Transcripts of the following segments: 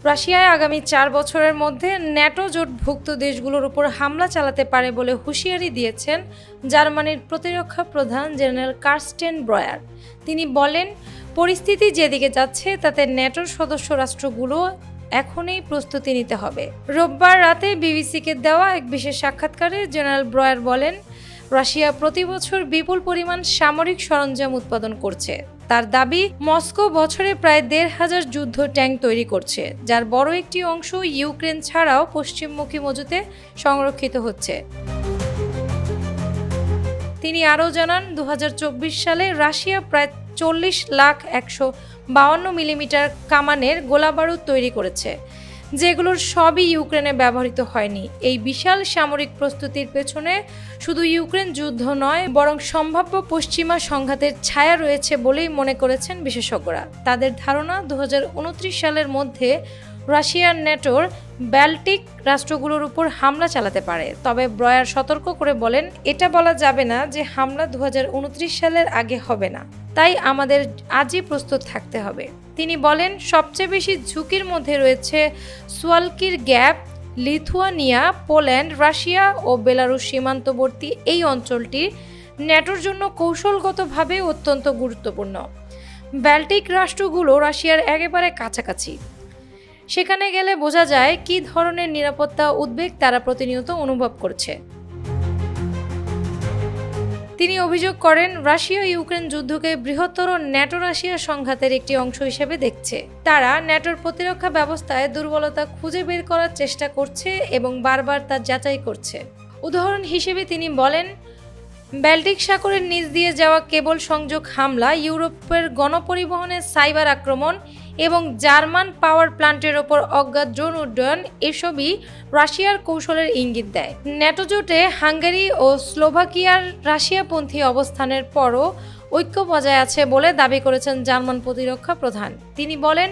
রাশিয়ায় আগামী 4 বছরের মধ্যে ন্যাটো জোটভুক্ত দেশগুলোর উপর হামলা চালাতে পারে বলে হুঁশিয়ারি দিয়েছেন জার্মানির প্রতিরক্ষা প্রধান জেনারেল কার্স্টেন ব্রয়ার। তিনি বলেন, পরিস্থিতি যেদিকে যাচ্ছে তাতে ন্যাটোর সদস্য রাষ্ট্রগুলো এখনই প্রস্তুতি নিতে হবে। রোববার রাতে বিবিসিকে দেওয়া এক বিশেষ সাক্ষাৎকারে জেনারেল ব্রয়ার বলেন, রাশিয়া প্রতি বছর বিপুল পরিমাণ সামরিক সরঞ্জাম উৎপাদন করছে। তার দাবি, মস্কো বছরে প্রায় ১৫০০ যুদ্ধ ট্যাঙ্ক তৈরি করছে, যার বড় একটি অংশ ইউক্রেন ছাড়াও পশ্চিমমুখী মজুতে সংরক্ষিত হচ্ছে। তিনি আরও জানান, ২০২৪ সালে রাশিয়া প্রায় ৪০,১৫২ মিলিমিটার কামানের গোলাবারুদ তৈরি করেছে, যেগুলোর সবই ইউক্রেনে ব্যবহৃত হয়নি। এই বিশাল সামরিক প্রস্তুতির পেছনে শুধু ইউক্রেন যুদ্ধ নয়, বরং সম্ভাব্য পশ্চিমা সংঘাতের ছায়া রয়েছে বলেই মনে করেছেন বিশেষজ্ঞরা। তাদের ধারণা, ২০২৯ সালের মধ্যে রাশিয়ার ন্যাটোর ব্যাল্টিক রাষ্ট্রগুলোর উপর হামলা চালাতে পারে। তবে ব্রয়ার সতর্ক করে বলেন, এটা বলা যাবে না যে হামলা ২০২৯ সালের আগে হবে না, তাই আমাদের আজই প্রস্তুত থাকতে হবে। তিনি বলেন, সবচেয়ে বেশি ঝুঁকির মধ্যে রয়েছে সুয়ালকির গ্যাপ, লিথুয়ানিয়া, পোল্যান্ড, রাশিয়া ও বেলারুশ সীমান্তবর্তী এই অঞ্চলটি ন্যাটোর জন্য কৌশলগতভাবে অত্যন্ত গুরুত্বপূর্ণ। ব্যাল্টিক রাষ্ট্রগুলো রাশিয়ার একেবারে কাছাকাছি। সেখানে গেলে বোঝা যায় কী ধরনের নিরাপত্তা উদ্বেগ তারা প্রতিনিয়ত অনুভব করছে। তিনি অভিযোগ করেন, রাশিয়া ইউক্রেন যুদ্ধকে বৃহত্তর ন্যাটো রাশিয়া সংঘাতের একটি অংশ হিসেবে দেখছে। তারা ন্যাটোর প্রতিরক্ষা ব্যবস্থায় দুর্বলতা খুঁজে বের করার চেষ্টা করছে এবং বারবার তা যাচাই করছে। উদাহরণ হিসেবে তিনি বলেন, ব্যাল্টিক সাগরের নিচ দিয়ে যাওয়া কেবল সংযোগ হামলা, ইউরোপের গণপরিবহনের সাইবার আক্রমণ এবং জার্মান পাওয়ার প্ল্যান্টের ওপর অজ্ঞাত ড্রোন উড্ডয়ন এসবই রাশিয়ার কৌশলের ইঙ্গিত দেয়। ন্যাটো জোটে হাঙ্গেরি ও স্লোভাকিয়ার রাশিয়াপন্থী অবস্থানের পরও ঐক্য বজায় আছে বলে দাবি করেছেন জার্মান প্রতিরক্ষা প্রধান। তিনি বলেন,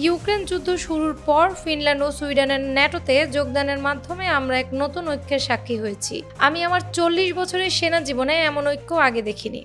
ইউক্রেন যুদ্ধ শুরুর পর ফিনল্যান্ড ও সুইডেনের ন্যাটোতে যোগদানের মাধ্যমে আমরা এক নতুন ঐক্যের সাক্ষী হয়েছি। আমি আমার ৪০ বছরের সেনা জীবনে এমন ঐক্য আগে দেখিনি।